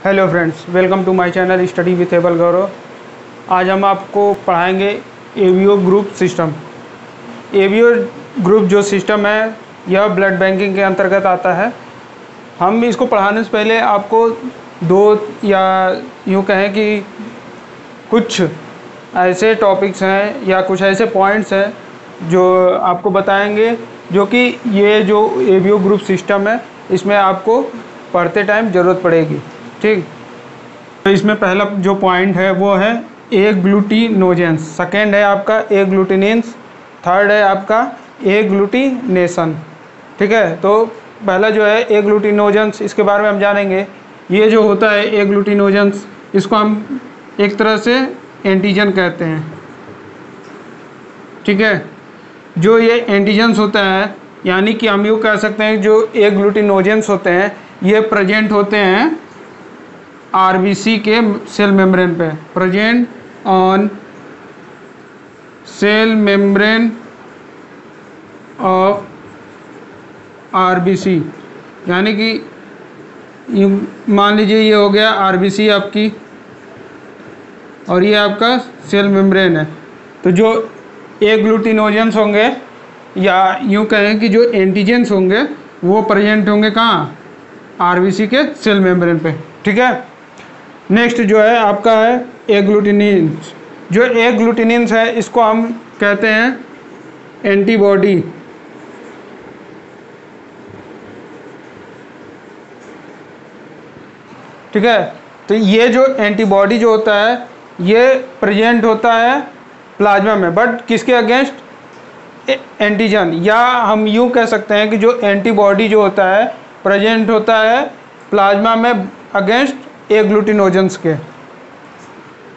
Hello friends, welcome to my channel study with able Gaurav. आज हम आपको पढ़ाएंगे ABO group system. ABO group जो सिस्टम है यह ब्लड बैंकिंग के अंतर्गत आता है। हम इसको पढ़ाने से पहले आपको दो या यूँ कहें कि कुछ ऐसे टॉपिक्स हैं या कुछ ऐसे पॉइंट्स हैं जो आपको बताएंगे, जो कि ये जो एवीओ ग्रुप सिस्टम है इसमें आपको पढ़ते टाइम ज़रूरत पड़ेगी। ठीक, तो इसमें पहला जो पॉइंट है वो है एग्लूटिनोजेंस, सेकेंड है आपका एग्लूटिनिन्स, थर्ड है आपका एग्लूटिनेशन। ठीक है, तो पहला जो है एग्लूटिनोजेंस, इसके बारे में हम जानेंगे। ये जो होता है एग्लूटिनोजेंस, इसको हम एक तरह से एंटीजन कहते हैं। ठीक है, जो ये एंटीजन्स होता है, यानी कि हम यूँ कह सकते हैं जो एग्लूटिनोजेंस होते हैं ये प्रेजेंट होते हैं आरबीसी के सेल मेम्ब्रेन पे, present on sale membrane of RBC. यानी कि मान लीजिए ये हो गया आरबीसी आपकी और ये आपका सेल मेम्ब्रेन है। तो जो एग्लूटिनोजेंस होंगे या यूँ कहें कि जो एंटीजेंस होंगे वो प्रेजेंट होंगे कहाँ, आरबीसी के सेल मेम्ब्रेन पे। ठीक है, नेक्स्ट जो है आपका है एग्लूटिनिन्स। जो एग्लूटिनिन्स है इसको हम कहते हैं एंटीबॉडी। ठीक है, तो ये जो एंटीबॉडी जो होता है ये प्रेजेंट होता है प्लाज्मा में, बट किसके अगेंस्ट, एंटीजन, या हम यूँ कह सकते हैं कि जो एंटीबॉडी जो होता है प्रेजेंट होता है प्लाज्मा में अगेंस्ट एग्लूटिनोजेंस के।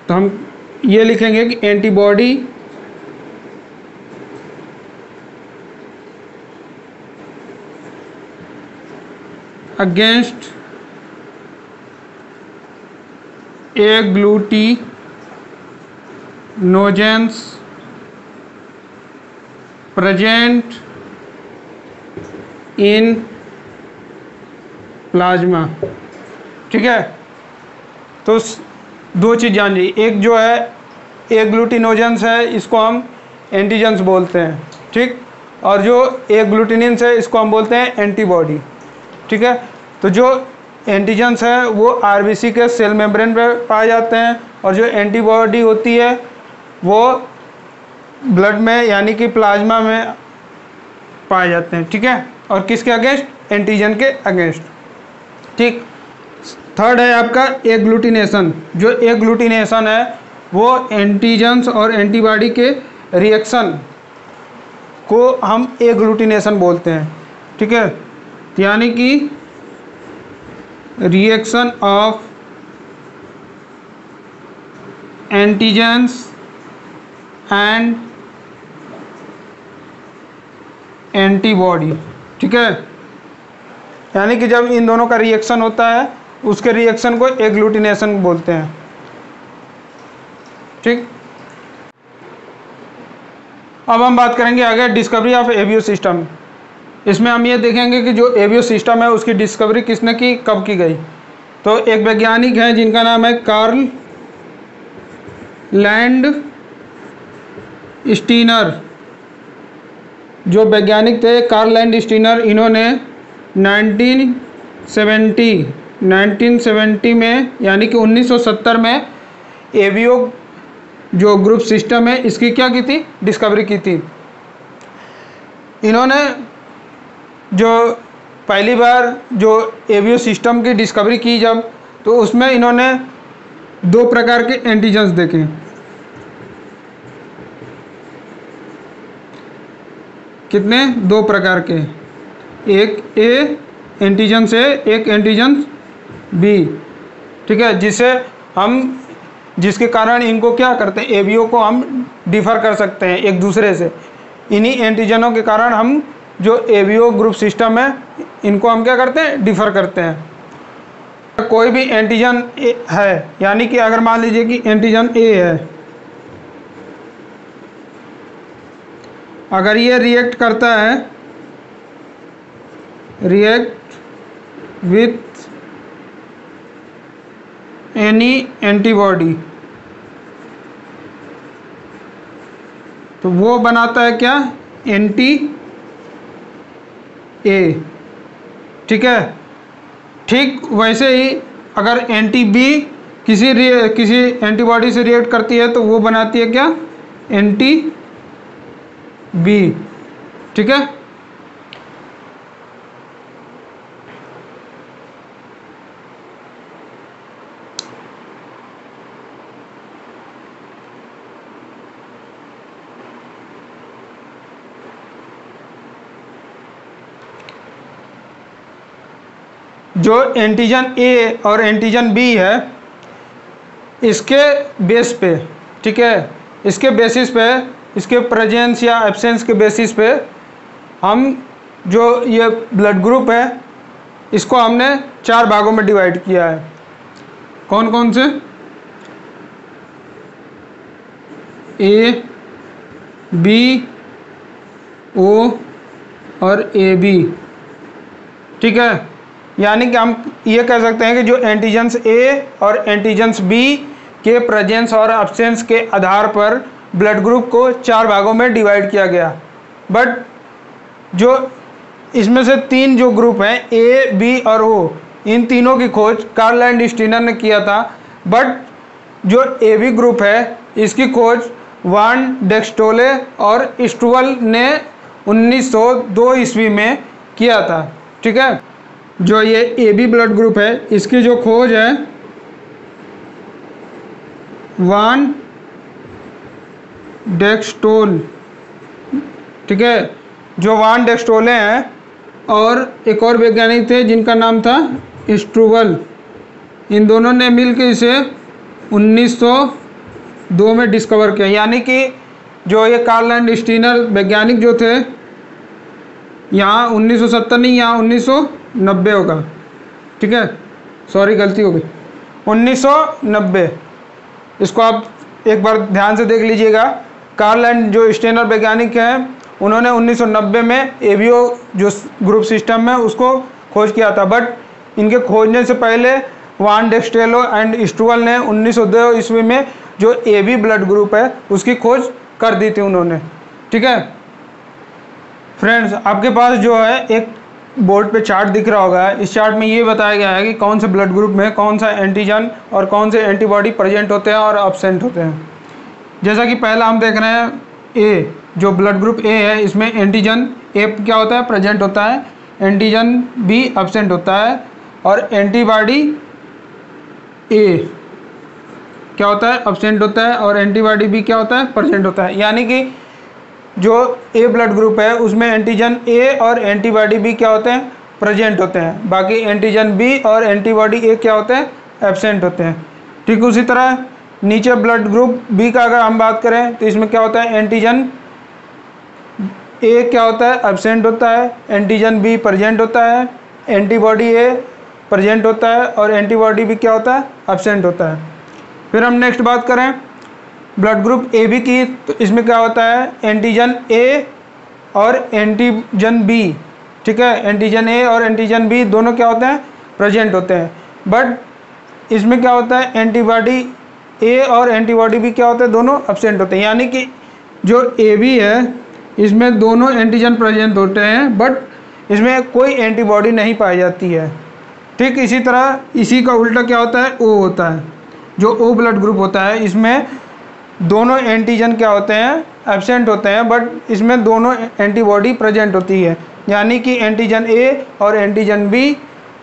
तो हम ये लिखेंगे कि antibody against agglutinogens present in plasma. ठीक है, तो दो चीज़ जान ली, एक जो है एग्लूटिनोजेंस है इसको हम एंटीजेंस बोलते हैं। ठीक, और जो एग्लूटिनिन्स है इसको हम बोलते हैं एंटीबॉडी। ठीक है, तो जो एंटीजेंस है वो आरबीसी के सेल मेम्ब्रेन पे पाए जाते हैं और जो एंटीबॉडी होती है वो ब्लड में यानी कि प्लाज्मा में पाए जाते हैं। ठीक है, और किसके अगेंस्ट, एंटीजन के अगेंस्ट। ठीक, थर्ड है आपका एग्लूटिनेशन। जो एग्लूटिनेशन है वो एंटीजेंस और एंटीबॉडी के रिएक्शन को हम एग्लूटिनेशन बोलते हैं। ठीक है, यानी कि reaction of antigens and antibody. ठीक है, यानी कि जब इन दोनों का रिएक्शन होता है उसके रिएक्शन को एग्लूटिनेशन बोलते हैं। ठीक, अब हम बात करेंगे आगे डिस्कवरी ऑफ एवीओ सिस्टम। इसमें हम ये देखेंगे कि जो एवीओ सिस्टम है उसकी डिस्कवरी किसने की, कब की गई। तो एक वैज्ञानिक है जिनका नाम है कार्ल लैंड स्टीनर। जो वैज्ञानिक थे कार्ल लैंड स्टीनर, इन्होंने 1970 में यानी कि 1970 में एवीओ जो ग्रुप सिस्टम है इसकी क्या की थी, डिस्कवरी की थी। इन्होंने जो पहली बार जो एवीओ सिस्टम की डिस्कवरी की जब, तो उसमें इन्होंने दो प्रकार के एंटीजेंस देखे। कितने, दो प्रकार के, एक ए एंटीजन से एक एंटीजन बी। ठीक है, जिसके कारण इनको क्या करते हैं, एवीओ को हम डिफर कर सकते हैं एक दूसरे से। इन्हीं एंटीजनों के कारण हम जो एवीओ ग्रुप सिस्टम है इनको हम क्या करते हैं, डिफर करते हैं। कोई भी एंटीजन है, यानी कि अगर मान लीजिए कि एंटीजन ए है, अगर ये रिएक्ट करता है, रिएक्ट विथ एनी एंटीबॉडी, तो वो बनाता है क्या, एंटी ए। ठीक है, ठीक वैसे ही अगर एंटी बी किसी एंटीबॉडी से रिएक्ट करती है तो वो बनाती है क्या, एंटी बी। ठीक है, जो एंटीजन ए और एंटीजन बी है इसके बेस पे, ठीक है, इसके बेसिस पे, इसके प्रेजेंस या एब्सेंस के बेसिस पे हम जो ये ब्लड ग्रुप है इसको हमने 4 भागों में डिवाइड किया है। कौन कौन से, ए, बी, ओ और ए बी। ठीक है, यानी कि हम ये कह सकते हैं कि जो एंटीजन्स ए और एंटीजन्स बी के प्रेजेंस और एब्सेंस के आधार पर ब्लड ग्रुप को 4 भागों में डिवाइड किया गया। बट जो इसमें से 3 जो ग्रुप हैं ए, बी और ओ, इन तीनों की खोज कार्ल एंड स्टीनर ने किया था। बट जो ए बी ग्रुप है इसकी खोज वान डेक्स्टोले और स्टुअल ने 1902 ईस्वी में किया था। ठीक है, जो ये ए बी ब्लड ग्रुप है इसकी जो खोज है वान डेक्स्टोल। ठीक है, जो वान डेक्स्टोले हैं और एक और वैज्ञानिक थे जिनका नाम था स्ट्रूवल, इन दोनों ने मिलकर इसे 1902 में डिस्कवर किया। यानी कि जो ये कार्ल एंड स्टीनर वैज्ञानिक जो थे, यहाँ 1970 नहीं, यहाँ 1990 होगा। ठीक है, सॉरी गलती हो गई, 1990। इसको आप एक बार ध्यान से देख लीजिएगा। कार्ल एंड जो स्टीनर वैज्ञानिक हैं उन्होंने 1990 में एबीओ जो ग्रुप सिस्टम है उसको खोज किया था। बट इनके खोजने से पहले वान डेक्स्टेलो एंड स्टुअल ने 1902 ईस्वी में जो एबी ब्लड ग्रुप है उसकी खोज कर दी थी उन्होंने। ठीक है फ्रेंड्स, आपके पास जो है एक बोर्ड पे चार्ट दिख रहा होगा। इस चार्ट में ये बताया गया है कि कौन से ब्लड ग्रुप में कौन सा एंटीजन और कौन से एंटीबॉडी प्रेजेंट होते हैं और एब्सेंट होते हैं। जैसा कि पहला हम देख रहे हैं ए, जो ब्लड ग्रुप ए है इसमें एंटीजन ए क्या होता है, प्रेजेंट होता है, एंटीजन बी एब्सेंट होता है और एंटीबॉडी ए क्या होता है, एब्सेंट होता है और एंटीबॉडी बी क्या होता है, प्रेजेंट होता है। यानी कि जो ए ब्लड ग्रुप है उसमें एंटीजन ए और एंटीबॉडी बी क्या होते हैं, प्रेजेंट होते हैं। बाकी एंटीजन बी और एंटीबॉडी ए क्या होते हैं, एब्सेंट होते हैं। ठीक उसी तरह नीचे ब्लड ग्रुप बी का अगर हम बात करें तो इसमें क्या होता है, एंटीजन ए क्या होता है, एब्सेंट होता है, एंटीजन बी प्रेजेंट होता है, एंटीबॉडी ए प्रेजेंट होता है और एंटीबॉडी बी क्या होता है, एब्सेंट होता है। फिर हम नेक्स्ट बात करें ब्लड ग्रुप ए बी की, तो इसमें क्या होता है, एंटीजन ए और एंटीजन बी। ठीक है, एंटीजन ए और एंटीजन बी दोनों क्या होते हैं, प्रेजेंट होते हैं। बट इसमें क्या होता है, एंटीबॉडी ए और एंटीबॉडी बी क्या होते हैं, दोनों एब्सेंट होते हैं। यानी कि जो ए बी है इसमें दोनों एंटीजन प्रेजेंट होते हैं बट इसमें कोई एंटीबॉडी नहीं पाई जाती है। ठीक इसी तरह इसी का उल्टा क्या होता है, ओ होता है। जो ओ ब्लड ग्रुप होता है इसमें दोनों एंटीजन क्या होते हैं, एब्सेंट होते हैं बट इसमें दोनों एंटीबॉडी प्रेजेंट होती है। यानी कि एंटीजन ए और एंटीजन बी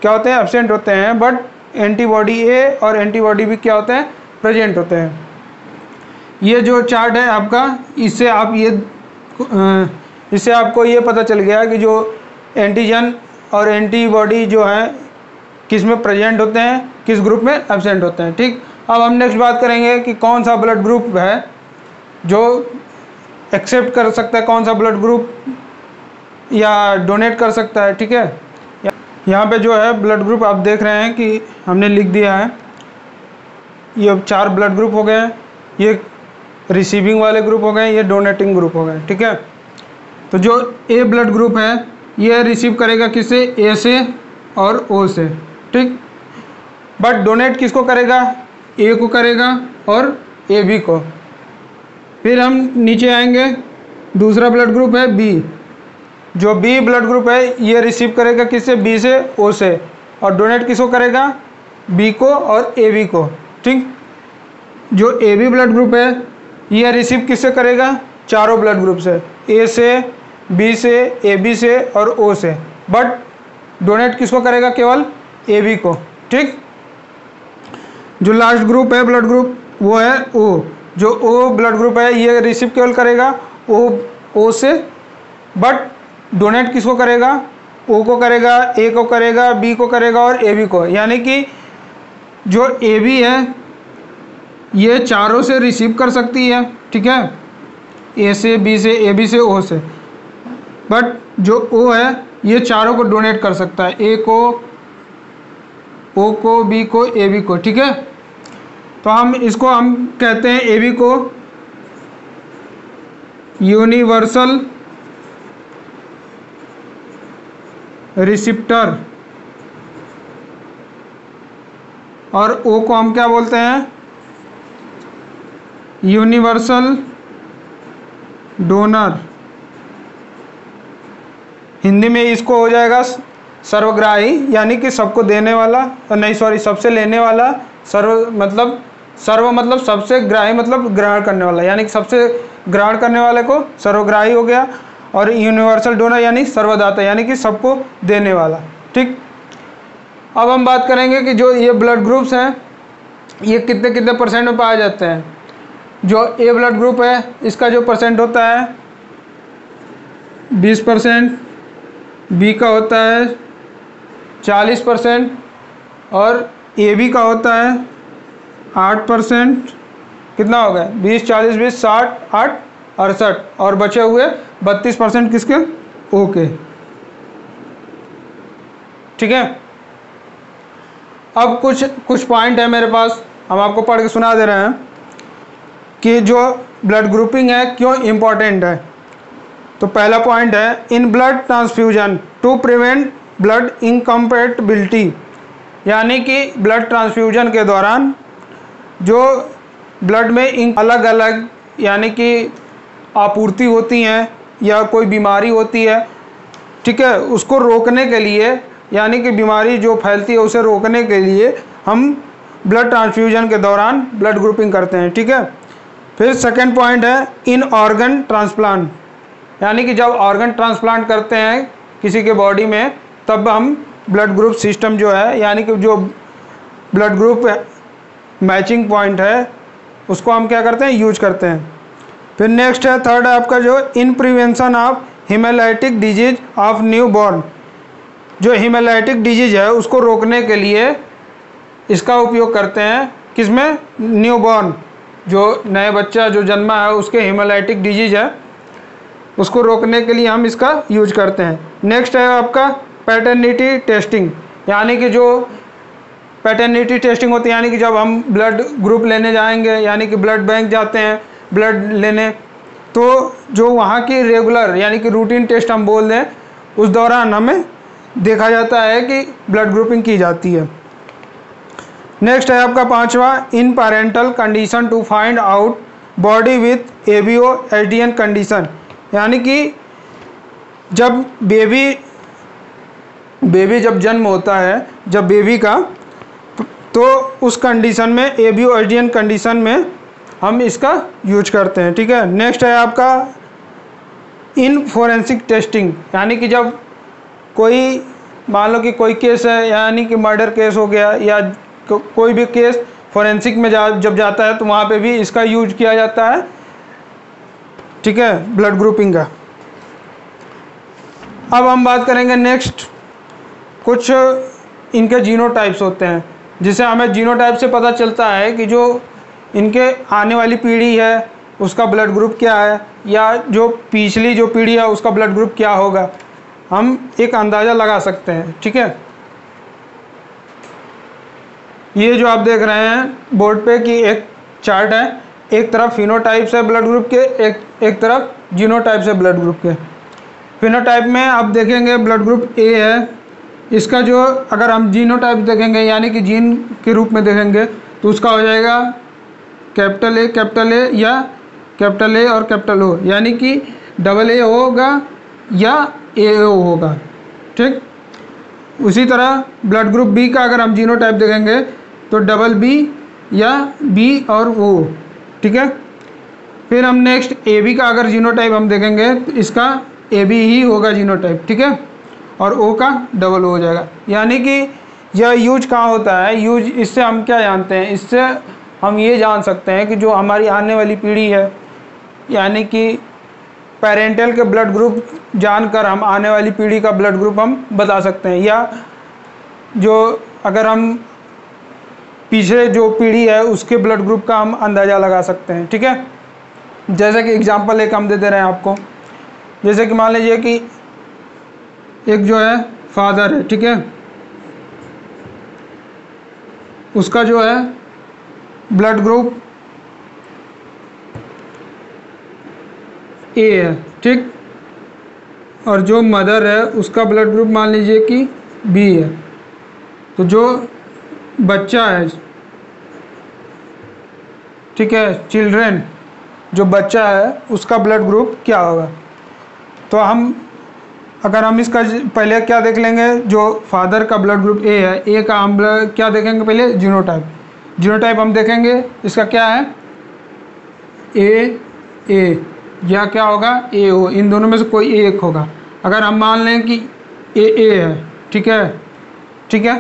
क्या होते हैं, एब्सेंट होते हैं बट एंटीबॉडी ए और एंटीबॉडी बी क्या होते हैं, प्रेजेंट होते हैं। ये जो चार्ट है आपका, इससे आपको ये पता चल गया कि जो एंटीजन और एंटीबॉडी जो है किस में प्रेजेंट होते हैं, किस ग्रुप में एब्सेंट होते हैं। ठीक, अब हम नेक्स्ट बात करेंगे कि कौन सा ब्लड ग्रुप है जो एक्सेप्ट कर सकता है, कौन सा ब्लड ग्रुप या डोनेट कर सकता है। ठीक है, यहाँ पे जो है ब्लड ग्रुप आप देख रहे हैं कि हमने लिख दिया है। ये 4 ब्लड ग्रुप हो गए, ये रिसीविंग वाले ग्रुप हो गए, ये डोनेटिंग ग्रुप हो गए। ठीक है, तो जो ए ब्लड ग्रुप है ये रिसीव करेगा किससे, ए से और ओ से। ठीक, बट डोनेट किसको करेगा, ए को करेगा और ए बी को। फिर हम नीचे आएंगे, दूसरा ब्लड ग्रुप है बी। जो बी ब्लड ग्रुप है ये रिसीव करेगा किससे, बी से, ओ से, और डोनेट किसको करेगा, बी को और ए बी को। ठीक, जो ए बी ब्लड ग्रुप है ये रिसीव किससे करेगा, चारों ब्लड ग्रुप से, ए से, बी से, ए बी से और ओ से, बट डोनेट किसको करेगा, केवल ए बी को। ठीक, जो लास्ट ग्रुप है ब्लड ग्रुप वो है ओ। जो ओ ब्लड ग्रुप है ये रिसीव केवल करेगा ओ से, बट डोनेट किसको करेगा, ओ को करेगा, ए को करेगा, बी को करेगा और ए बी को। यानी कि जो ए बी है ये चारों से रिसीव कर सकती है, ठीक है, ए से, बी से, ए बी से, ओ से, बट जो ओ है ये चारों को डोनेट कर सकता है, ए को, ओ को, बी को, ए बी को। ठीक है, तो हम कहते हैं ए बी को यूनिवर्सल रिसिप्टर, और ओ को हम क्या बोलते हैं, यूनिवर्सल डोनर। हिंदी में इसको हो जाएगा सर्वग्राही, यानी कि सबको देने वाला, नहीं सॉरी, सबसे लेने वाला। सर्व मतलब सबसे ग्राही मतलब ग्रहण करने वाला, यानी कि सबसे ग्रहण करने वाले को सर्वग्राही हो गया, और यूनिवर्सल डोनर यानी सर्वदाता, यानी कि सबको देने वाला। ठीक, अब हम बात करेंगे कि जो ये ब्लड ग्रुप्स हैं ये कितने कितने परसेंट में पाए जाते हैं। जो ए ब्लड ग्रुप है इसका जो परसेंट होता है 20%, बी का होता है 40% और ए बी का होता है 8%। कितना हो गया, 20, 40, 20, 60, 8, 68, और बचे हुए 32% किसके, ओ के। ठीक है, अब कुछ पॉइंट है मेरे पास, हम आपको पढ़ के सुना दे रहे हैं कि जो ब्लड ग्रुपिंग है क्यों इम्पॉर्टेंट है। तो पहला पॉइंट है, in blood transfusion to prevent blood incompatibility, यानी कि ब्लड ट्रांसफ्यूजन के दौरान जो ब्लड में अलग अलग यानी कि आपूर्ति होती हैं या कोई बीमारी होती है, ठीक है, उसको रोकने के लिए, यानी कि बीमारी जो फैलती है उसे रोकने के लिए हम ब्लड ट्रांसफ्यूजन के दौरान ब्लड ग्रुपिंग करते हैं। ठीक है, फिर सेकंड पॉइंट है, इन ऑर्गन ट्रांसप्लांट, यानी कि जब ऑर्गन ट्रांसप्लांट करते हैं किसी के बॉडी में तब हम ब्लड ग्रुप सिस्टम जो है, यानी कि जो ब्लड ग्रुप मैचिंग पॉइंट है उसको हम क्या करते हैं, यूज करते हैं। फिर नेक्स्ट है, थर्ड है आपका जो इन prevention of hemolytic disease of new born, जो हेमोलाइटिक डिजीज है उसको रोकने के लिए इसका उपयोग करते हैं। किसमें, न्यू बॉर्न, जो नए बच्चा जो जन्मा है उसके हेमोलाइटिक डिजीज है उसको रोकने के लिए हम इसका यूज करते हैं। नेक्स्ट है आपका पैटर्निटी टेस्टिंग, यानी कि जो पैटर्निटी टेस्टिंग होती है, यानी कि जब हम ब्लड ग्रुप लेने जाएंगे, यानी कि ब्लड बैंक जाते हैं ब्लड लेने, तो जो वहाँ की रेगुलर यानी कि रूटीन टेस्ट हम बोल दें, उस दौरान हमें देखा जाता है कि ब्लड ग्रुपिंग की जाती है। नेक्स्ट है आपका पांचवा, in parental condition to find out body with ABO SDN condition, यानी कि जब बेबी जब जन्म होता है, जब बेबी का, तो उस कंडीशन में एबीओ एसडीएन कंडीशन में हम इसका यूज करते हैं। ठीक है, नेक्स्ट है आपका इन फोरेंसिक टेस्टिंग, यानी कि जब कोई मान लो कि कोई केस है, यानी कि मर्डर केस हो गया या कोई भी केस फोरेंसिक में जब जाता है तो वहाँ पे भी इसका यूज किया जाता है। ठीक है, ब्लड ग्रुपिंग का। अब हम बात करेंगे नेक्स्ट, कुछ इनके जीनोटाइप्स होते हैं, जिसे हमें जीनोटाइप से पता चलता है कि जो इनके आने वाली पीढ़ी है उसका ब्लड ग्रुप क्या है, या जो पिछली जो पीढ़ी है उसका ब्लड ग्रुप क्या होगा, हम एक अंदाज़ा लगा सकते हैं। ठीक है, ये जो आप देख रहे हैं बोर्ड पे कि एक चार्ट है, एक तरफ फिनोटाइप्स है ब्लड ग्रुप के, एक तरफ जीनोटाइप्स है ब्लड ग्रुप के। फिनोटाइप में आप देखेंगे ब्लड ग्रुप ए है, इसका जो अगर हम जीनोटाइप देखेंगे यानी कि जीन के रूप में देखेंगे तो उसका हो जाएगा कैपिटल ए या कैपिटल ए और कैपिटल ओ, यानी कि डबल ए होगा या ए ओ होगा। ठीक, उसी तरह ब्लड ग्रुप बी का अगर हम जीनोटाइप देखेंगे तो डबल बी या बी और ओ। ठीक है, फिर हम नेक्स्ट ए बी का अगर जीनोटाइप हम देखेंगे तो इसका ए बी ही होगा जीनोटाइप। ठीक है, और ओ का डबल ओ हो जाएगा। यानी कि यह यूज कहाँ होता है, यूज इससे हम क्या जानते हैं, इससे हम ये जान सकते हैं कि जो हमारी आने वाली पीढ़ी है यानी कि पेरेंटल के ब्लड ग्रुप जानकर हम आने वाली पीढ़ी का ब्लड ग्रुप हम बता सकते हैं, या जो अगर हम पीछे जो पीढ़ी है उसके ब्लड ग्रुप का हम अंदाज़ा लगा सकते हैं। ठीक है, जैसे कि एग्जांपल एक हम दे दे रहे हैं आपको, जैसे कि मान लीजिए कि एक जो है फादर है, ठीक है, उसका जो है ब्लड ग्रुप ए है। ठीक, और जो मदर है उसका ब्लड ग्रुप मान लीजिए कि बी है। तो जो बच्चा है, ठीक है, चिल्ड्रन जो बच्चा है उसका ब्लड ग्रुप क्या होगा। तो हम अगर हम इसका पहले क्या देख लेंगे, जो फादर का ब्लड ग्रुप ए है, ए का हम क्या देखेंगे पहले जीनोटाइप। जीनोटाइप हम देखेंगे इसका क्या है ए या क्या होगा ए ओ, इन दोनों में से कोई एक होगा। अगर हम मान लें कि ए है, ठीक है, ठीक है,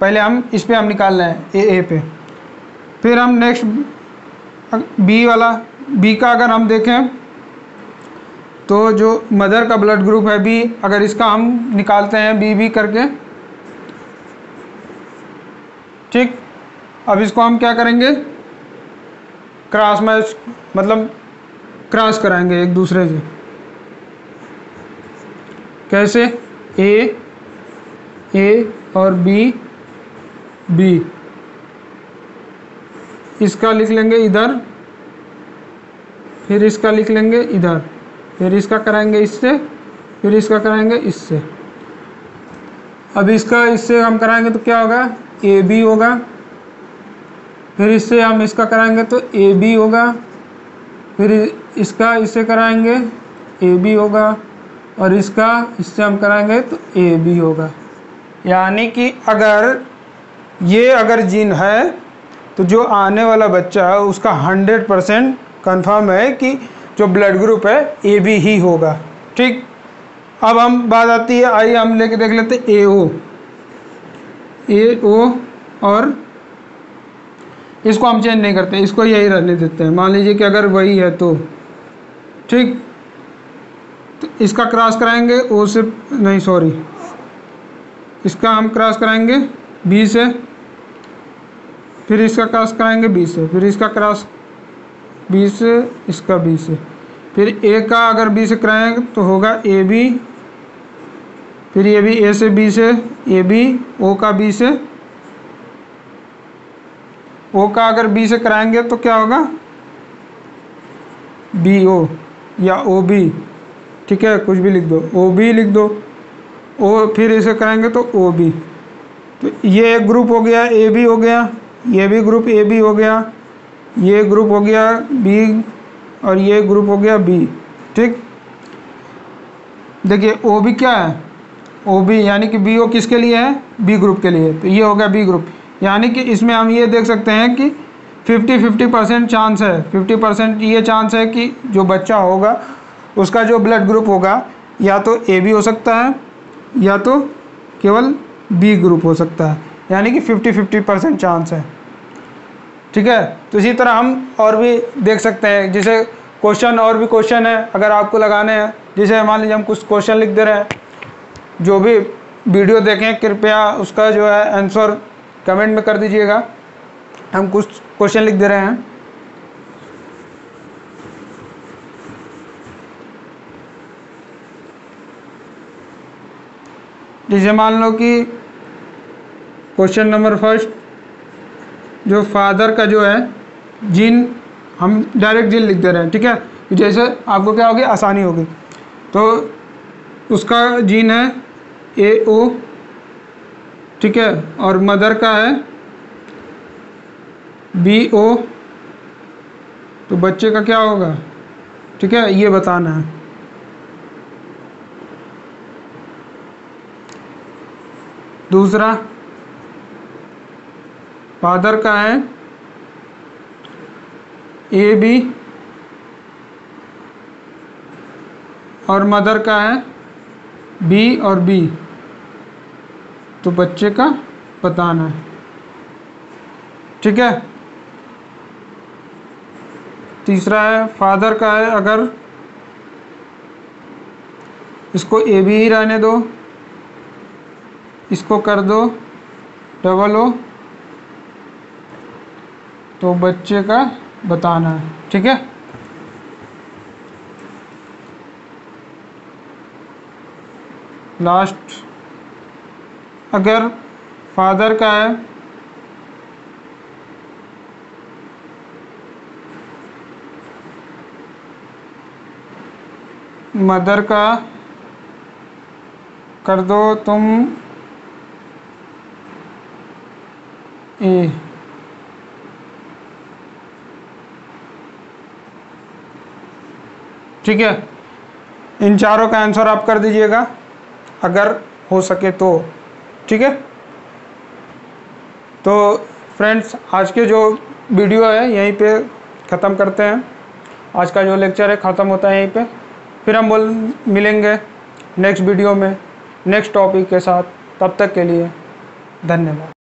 पहले हम इस पे हम निकाल रहे हैं ए पे। फिर हम नेक्स्ट बी वाला, बी का अगर हम देखें तो जो मदर का ब्लड ग्रुप है बी, अगर इसका हम निकालते हैं बी करके। ठीक, अब इसको हम क्या करेंगे, क्रॉस मैच, मतलब क्रॉस कराएंगे एक दूसरे से। कैसे, ए और बी, इसका लिख लेंगे इधर, फिर इसका लिख लेंगे इधर, फिर इसका कराएंगे इससे, फिर इसका कराएंगे इससे। अब इसका इससे हम कराएंगे तो क्या होगा ए बी होगा, फिर इससे हम इसका कराएंगे तो ए बी होगा, फिर इसका इससे कराएंगे ए बी होगा, और इसका इससे हम कराएंगे तो ए बी होगा। यानी कि अगर जीन है तो जो आने वाला बच्चा है उसका 100% कन्फर्म है कि जो ब्लड ग्रुप है ए बी ही होगा। ठीक, अब हम बात आती है, आइए हम लेके देख लेते हैं ए ओ, और इसको हम चेंज नहीं करते, इसको यही रहने देते हैं। मान लीजिए कि अगर वही है तो ठीक, तो इसका क्रॉस कराएंगे ओ से, नहीं सॉरी, इसका हम क्रॉस कराएंगे बी से, फिर इसका क्रॉस कराएंगे बी से, फिर इसका क्रॉस बी से, इसका बी से, फिर ए का अगर बी से कराएंगे तो होगा ए बी, फिर ये भी ए से बी से, ए बी, ओ का बी से, ओ का अगर बी से कराएंगे तो क्या होगा बी ओ या ओ बी। ठीक है, कुछ भी लिख दो, ओ बी लिख दो, ओ, फिर इसे कराएंगे तो ओ बी। तो ये एक ग्रुप हो गया, ए बी हो गया, ये भी ग्रुप ए बी हो गया, ये ग्रुप हो गया बी, और ये ग्रुप हो गया बी। ठीक, देखिए ओ बी क्या है, ओ बी यानी कि बी ओ किसके लिए है, बी ग्रुप के लिए, तो ये हो गया बी ग्रुप। यानी कि इसमें हम ये देख सकते हैं कि 50-50% चांस है, 50% ये चांस है कि जो बच्चा होगा उसका जो ब्लड ग्रुप होगा या तो ए बी हो सकता है या तो केवल बी ग्रुप हो सकता है, यानी कि 50-50% चांस है। ठीक है, तो इसी तरह हम और भी देख सकते हैं, जैसे क्वेश्चन, और भी क्वेश्चन है अगर आपको लगाने हैं, जैसे मान लीजिए हम कुछ क्वेश्चन लिख दे रहे हैं, जो भी वीडियो देखें कृपया उसका जो है आंसर कमेंट में कर दीजिएगा। हम कुछ क्वेश्चन लिख दे रहे हैं, जैसे मान लो कि क्वेश्चन नंबर फर्स्ट, जो फादर का जो है जीन, हम डायरेक्ट जीन लिख दे रहे हैं। ठीक है, जैसे आपको क्या होगी, आसानी होगी। तो उसका जीन है ए ओ, ठीक है, और मदर का है BO, तो बच्चे का क्या होगा, ठीक है, ये बताना है। दूसरा, फादर का है AB और मदर का है B और B, तो बच्चे का बताना है, ठीक है। तीसरा है, फादर का है, अगर इसको AB ही रहने दो, इसको कर दो O, तो बच्चे का बताना है, ठीक है। लास्ट, अगर फादर का है मदर का कर दो तुम A, ठीक है। इन चारों का आंसर आप कर दीजिएगा अगर हो सके तो, ठीक है। तो फ्रेंड्स, आज के जो वीडियो है यहीं पे ख़त्म करते हैं। आज का जो लेक्चर है ख़त्म होता है यहीं पे। फिर हम मिलेंगे नेक्स्ट वीडियो में नेक्स्ट टॉपिक के साथ। तब तक के लिए धन्यवाद।